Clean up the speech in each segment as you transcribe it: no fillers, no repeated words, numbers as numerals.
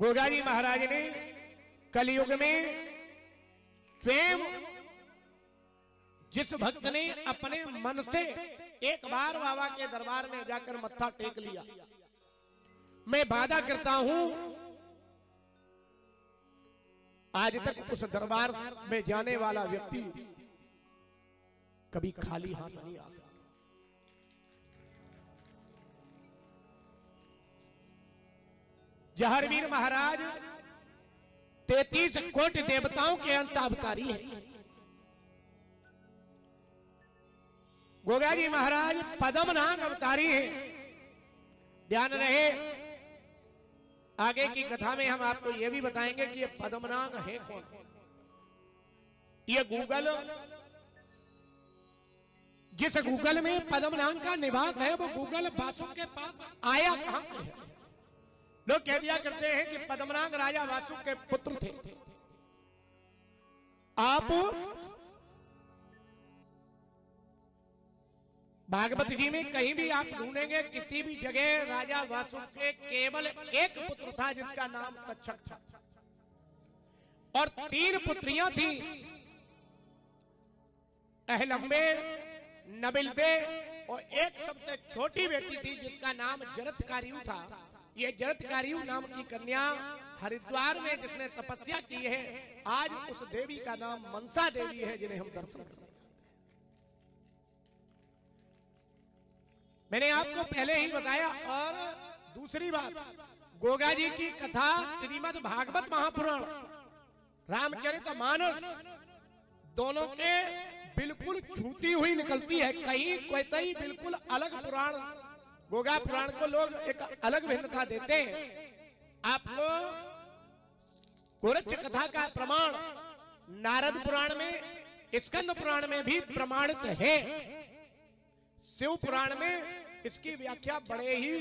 गोगा जी महाराज ने कलयुग में स्वयं जिस भक्त ने अपने मन से एक बार बाबा के दरबार में जाकर मत्था टेक लिया, मैं वादा करता हूं आज तक उस दरबार में जाने वाला व्यक्ति कभी खाली हाथ नहीं आ सकता। जहरवीर महाराज 33 कोटि देवताओं के अंश अवतारी है। गोगा जी महाराज पद्मनाग अवतारी है। ध्यान रहे, आगे की कथा में हम आपको यह भी बताएंगे कि ये पद्मनाग है कौन। ये गूगल, जिस गूगल में पद्मनाग का निवास है, वो गूगल वासु के पास आया कहां से है। लोग कह दिया करते हैं कि पद्मनाग राजा वासु के पुत्र थे। आप भागवत जी में कहीं भी आप ढूंढेंगे, किसी भी जगह राजा वासु के केवल एक पुत्र था जिसका नाम तक्षक था, और 3 पुत्रियां थी, अहलंबे, नबिलदे, और एक सबसे छोटी बेटी थी जिसका नाम जरथकारियू था। ये जरथकारियू नाम की कन्या हरिद्वार में जिसने तपस्या की है, आज उस देवी का नाम मनसा देवी है, जिन्हें हम दर्शन करते हैं। मैंने आपको पहले ही बताया। और दूसरी बात, गोगा जी की कथा श्रीमद् भागवत महापुराण, रामचरितमानस दोनों के बिल्कुल छूटी हुई निकलती है। कहीं कोई बिल्कुल अलग पुराण, गोगा पुराण को लोग एक अलग भिन्नता देते हैं। आपको गोरक्ष कथा का प्रमाण नारद पुराण में, स्कंद पुराण में भी प्रमाणित है। शिव पुराण में इसकी व्याख्या बड़े ही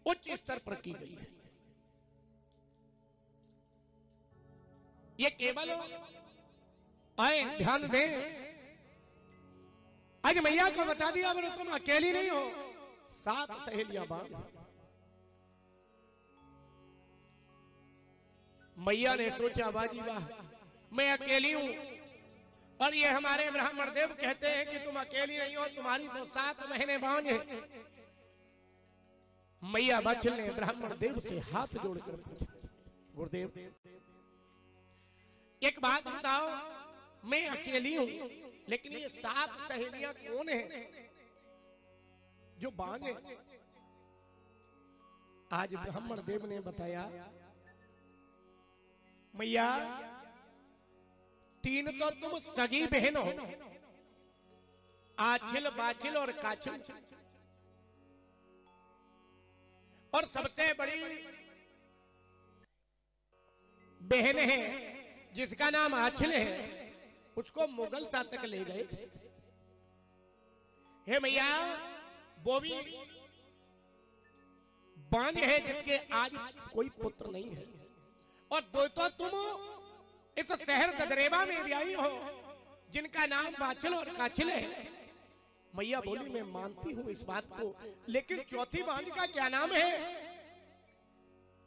उच्च स्तर पर की गई है। ये केवल आए ध्यान दें, आज मैया को बता दिया, बोले तुम अकेली नहीं हो, 7 सहेलियां बांध। मैया ने सोचा बाजी वाह, मैं अकेली हूं, और ये हमारे ब्राह्मण देव कहते हैं कि तुम अकेली नहीं हो, तुम्हारी तो 7 महीने बांझ है। मैया बच्चन ने ब्राह्मण देव से हाथ जोड़कर पूछा, गुरुदेव एक बात बताओ, मैं अकेली हूं, लेकिन ये 7 सहेलियां कौन है जो बांझ है? आज ब्राह्मण देव ने बताया, मैया 3 तो तुम सगी बहन हो, आचिल, बाचिल और काचिल, और सबसे बड़ी बहन है जिसका नाम आचिल है, उसको मुगल शासक ले गए थे। हे मैया, वो भी बांझ है जिसके आज कोई पुत्र नहीं है, और 2 तो तुम इस शहर ददरेवा में भी आई हो जिनका नाम बाचल और काचिल है। मैया बोली, मैं मानती हूं इस बात को, लेकिन चौथी बांझ का क्या नाम है?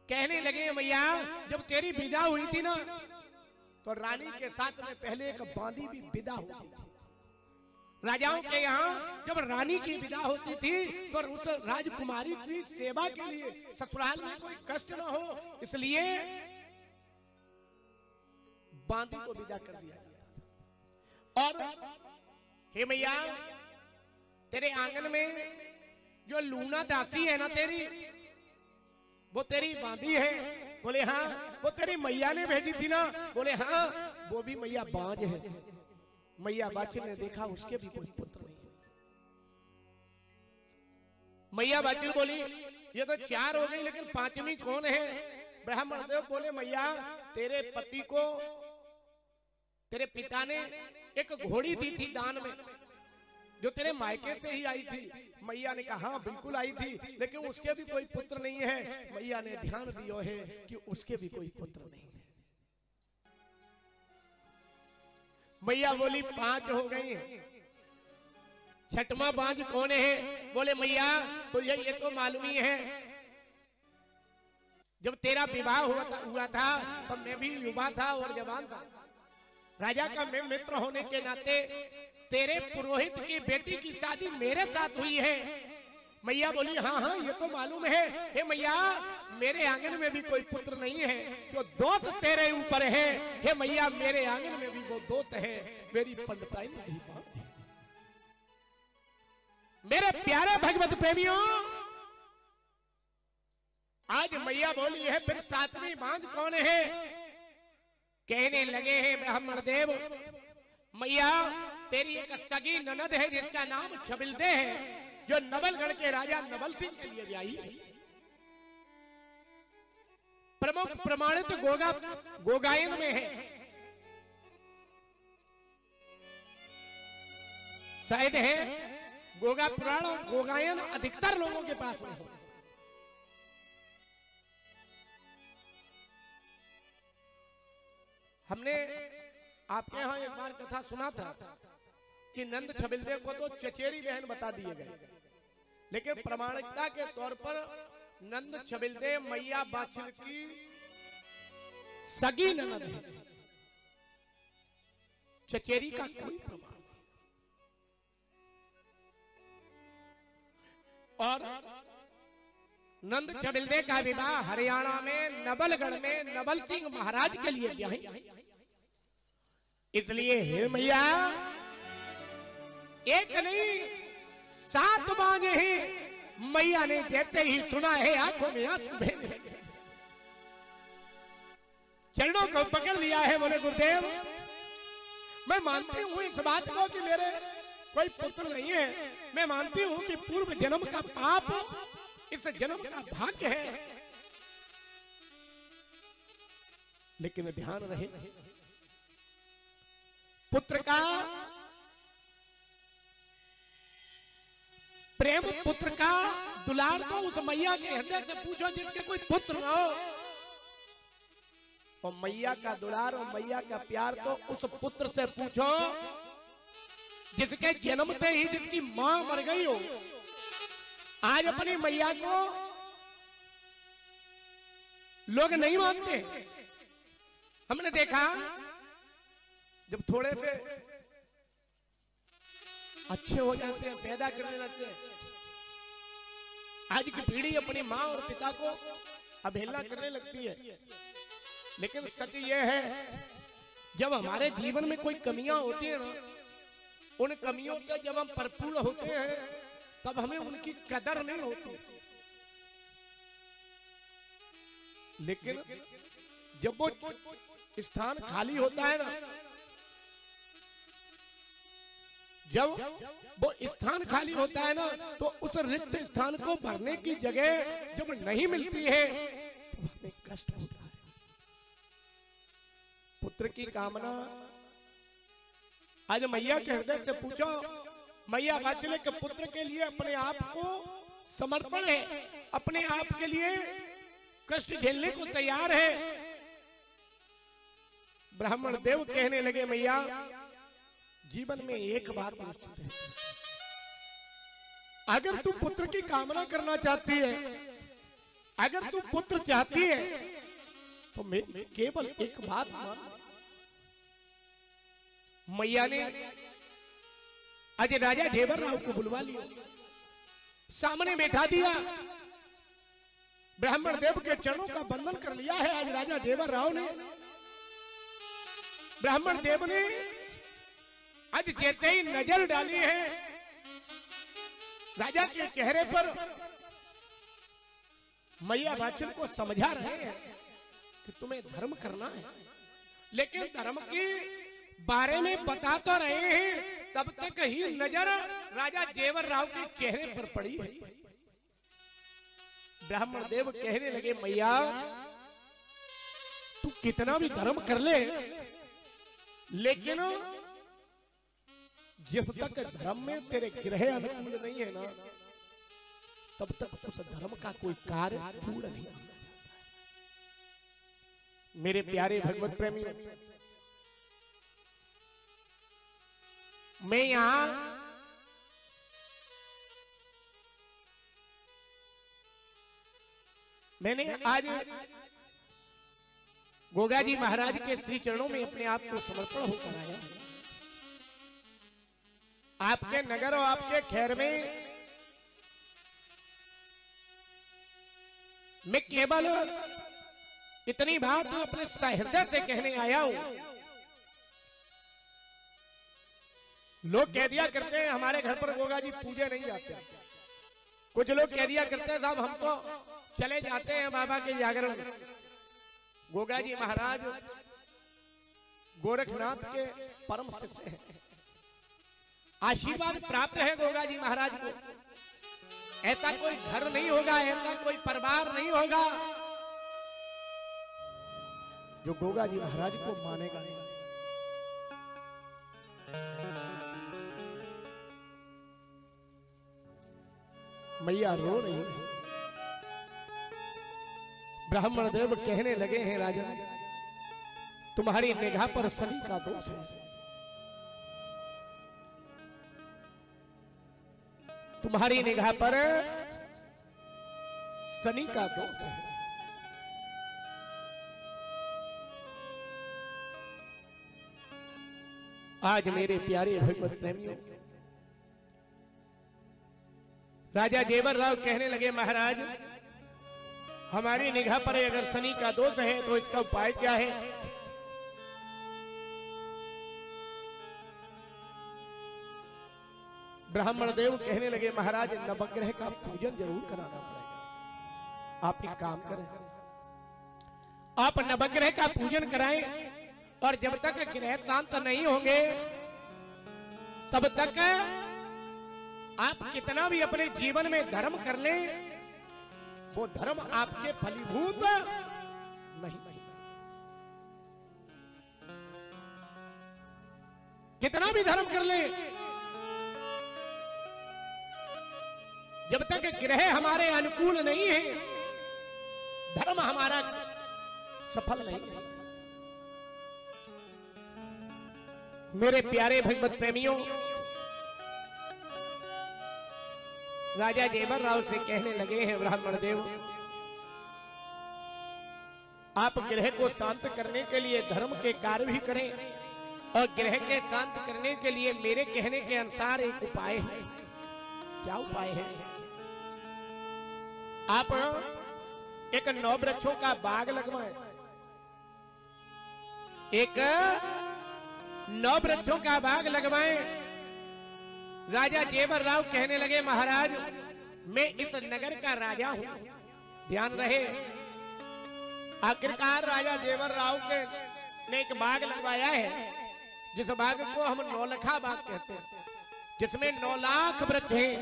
कहने लगे, मैया जब तेरी विदा हुई थी ना, तो रानी के साथ में पहले एक बांदी भी विदा होती थी। राजाओं के यहाँ जब रानी की विदा होती थी तो उस राजकुमारी की सेवा के लिए ससुराल में कोई कष्ट ना हो, इसलिए बांदी को विदा कर दिया जाता था। और हे मैया, तेरे आंगन में जो लूना दासी है ना तेरी, वो तेरी बांदी है? बोले हाँ। वो तेरी मैया ने भेजी थी ना? बोले हाँ। वो भी मैया बांझ है। मैया बाचिल ने देखा उसके भी कोई पुत्र नहीं है। मैया बाचिल बोली, ये तो 4 हो गई, लेकिन 5वीं कौन है? ब्राह्मण देव बोले, मैया तेरे पति को तेरे पिता ने एक घोड़ी दी थी दान में, जो तेरे मायके से ही आई थी। मैया ने कहा हाँ बिल्कुल आई थी, लेकिन उसके भी कोई पुत्र नहीं है। मैया ने ध्यान दिया है कि उसके भी कोई पुत्र नहीं है। मैया बोली 5 हो गई, 6वां बांझ कौन है? बोले मैया तो ये तो मालूम ही है, जब तेरा विवाह हुआ था तब मैं भी युवा था और जवान था। राजा का मैं मित्र होने के नाते तेरे पुरोहित की बेटी की शादी मेरे साथ हुई है। मैया बोली हाँ हाँ ये तो मालूम है। हे मैया मेरे आंगन में भी कोई पुत्र नहीं है, जो दोष तेरे ऊपर है। हे मैया मेरे आंगन में भी वो दोष है, मेरी पंडिताई नहीं बात। मेरे प्यारे भगवत प्रेमियों, आज मैया बोली है फिर सातवीं बांझ कौन है? कहने लगे हैं ब्राह्मण देव, मैया तेरी एक सगी ननद है जिसका नाम छबिलदे है, जो नवलगढ़ के राजा नवल सिंह के लिए ब्याही है। प्रमुख प्रमाणित गोगायन में है। शायद है गोगा पुराण और गोगायन अधिकतर लोगों के पास में हो। हमने आपके यहां एक बार कथा सुना था कि नंद छबिलदे को तो चचेरी बहन बता दिए गए, लेकिन प्रामाणिकता के तौर पर नंद छबिलदे मैया बाछिल की सगी ननद है। चचेरी का कोई प्रमाण नहीं। और नंद छबिलदे का विवाह हरियाणा में नवलगढ़ में नवल सिंह महाराज के लिए ब्याही। इसलिए हे मैया एक नहीं 7 बांझ हैं। मैया ने जैसे ही सुना है आंखों में आंसू बहने लगे, चरणों को पकड़ लिया है। बोले गुरुदेव मैं मानती हूं इस बात को कि मेरे कोई पुत्र नहीं है। मैं मानती हूं कि पूर्व जन्म का पाप इस जन्म का भाग्य है, लेकिन ध्यान रहे पुत्र का प्रेम, पुत्र का दुलार तो उस मैया के हृदय से पूछो जिसके कोई पुत्र न हो। और मैया का दुलार और मैया का प्यार तो उस पुत्र से पूछो जिसके जन्मते ही जिसकी मां मर गई हो। आज अपनी मैया को लोग नहीं मानते। हमने देखा जब थोड़े से अच्छे हो जाते हैं, पैदा करने लगते हैं, आज की पीढ़ी अपनी मां और पिता को अवहेलना करने लगती है। लेकिन सच ये है जब हमारे जीवन में कोई कमियां होती है ना, उन कमियों से जब हम परिपूर्ण होते हैं तब हमें उनकी कदर नहीं होती। लेकिन जब वो स्थान खाली होता है ना, जब वो स्थान खाली होता है ना, तो उस रिक्त स्थान को भरने की जगह जब नहीं मिलती है तो हमें कष्ट होता है। पुत्र की कामना आज मैया के हृदय से पूछो। मैया बाछिल के पुत्र के लिए अपने आप को समर्पण है, अपने आप के लिए कष्ट झेलने को तैयार है। ब्राह्मण देव कहने लगे मैया जीवन में एक बात निश्चित है, अगर तू पुत्र की कामना करना चाहती है, अगर तू पुत्र चाहती है तो मेरी केवल एक बात मान। मैया ने आज राजा जेवर राव को बुलवा लिया, सामने बैठा दिया, ब्राह्मण देव के चरणों का बंधन कर लिया है। आज राजा जेवर राव ने, ब्राह्मण देव ने आज जैसे ही नजर डाली है राजा के चेहरे पर, मैया बाछिल को समझा रहे हैं कि तुम्हें धर्म करना है, लेकिन धर्म के बारे में बता तो रहे हैं, तब तक ही नजर राजा जेवर राव के चेहरे पर पड़ी है। ब्राह्मण देव कहने लगे मैया तू कितना भी धर्म कर ले, लेकिन जब तक धर्म में तेरे ग्रह अनुकूल नहीं है ना, तब तक उस धर्म का कोई कार्य पूर्ण नहीं होता। मेरे प्यारे भगवत प्रेमी, मैं यहां मैंने आज गोगा जी महाराज के श्री चरणों में अपने आप को समर्पण होकर आया। आपके नगर और आपके खैर में मैं केवल इतनी बात अपने सहृदय से कहने आया हूं। लोग कह दिया करते हैं हमारे घर पर गोगा जी पूजे नहीं जाते। कुछ लोग कह दिया करते हैं साहब हम तो चले जाते हैं बाबा के जागरण में। गोगा जी महाराज गोरखनाथ के परम शिष्य हैं। आशीर्वाद प्राप्त है गोगा जी महाराज को। ऐसा कोई घर नहीं होगा, ऐसा कोई परिवार नहीं होगा जो गोगा जी महाराज को मानेगा नहीं। मैया रो रही है। ब्राह्मण देव कहने लगे हैं राजन, तुम्हारी निगाह पर शनि का दोष है। तुम्हारी निगाह पर शनि का दोष है। आज मेरे प्यारे भगवत प्रेमियों, राजा जेवर राव कहने लगे महाराज हमारी निगाह पर अगर शनि का दोष है तो इसका उपाय क्या है? ब्राह्मण देव कहने लगे महाराज नवग्रह का पूजन जरूर कराना पड़ेगा। आप एक काम करें, आप नवग्रह का पूजन कराएं और जब तक ग्रह शांत नहीं होंगे तब तक आप कितना भी अपने जीवन में धर्म कर लें वो धर्म आपके फलीभूत नहीं। कितना भी धर्म कर लें जब तक ग्रह हमारे अनुकूल नहीं है धर्म हमारा सफल नहीं है। मेरे प्यारे भगवत प्रेमियों, राजा जेवर राव से कहने लगे हैं ब्राह्मण देव आप ग्रह को शांत करने के लिए धर्म के कार्य भी करें और ग्रह के शांत करने के लिए मेरे कहने के अनुसार एक उपाय है। क्या उपाय है? आप एक 9 वृक्षों का बाग लगवाएं। एक 9 वृक्षों का बाग लगवाएं। राजा जेवर राव कहने लगे महाराज मैं इस नगर का राजा हूं, ध्यान रहे। आखिरकार राजा जेवर राव के ने एक बाग लगवाया है जिस बाग को हम नौलखा बाग कहते हैं, जिसमें 9 लाख वृक्ष हैं।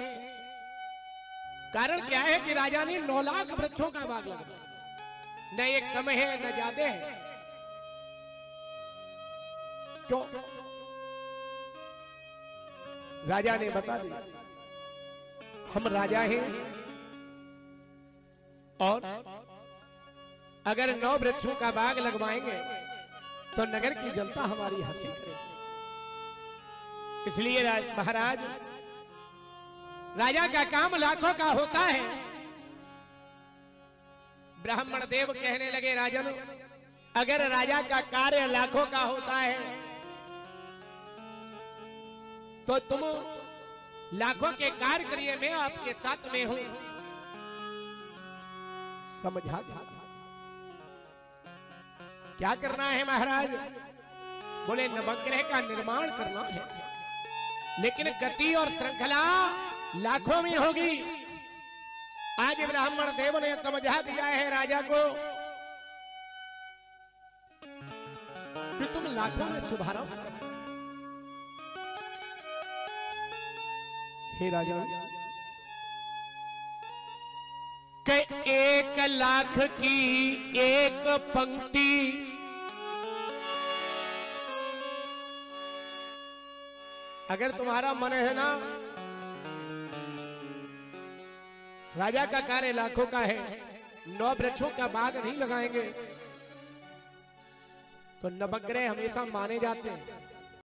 कारण क्या है कि राजा ने 9 लाख वृक्षों का बाग लगवाया। न एक कम है न ज्यादा है। क्यों? राजा ने बता दिया हम राजा हैं और अगर 9 वृक्षों का बाग लगवाएंगे तो नगर की जनता हमारी हंसी करेगी। इसलिए महाराज राजा का काम लाखों का होता है। ब्राह्मण देव कहने लगे राजन अगर राजा का कार्य लाखों का होता है तो तुम लाखों के कार्य करिए, मैं आपके साथ में हूं। समझा? क्या करना है महाराज? बोले नवग्रह का निर्माण करना है, लेकिन गति और श्रृंखला लाखों में होगी। आज ब्राह्मण देव ने समझा दिया है राजा को कि तुम लाखों में शुभारंभ करो। हे राजा के 1 लाख की एक पंक्ति अगर तुम्हारा मन है ना, राजा का कार्य लाखों का है, 9 वृक्षों का बाग नहीं लगाएंगे तो नवग्रह हमेशा माने जाते हैं।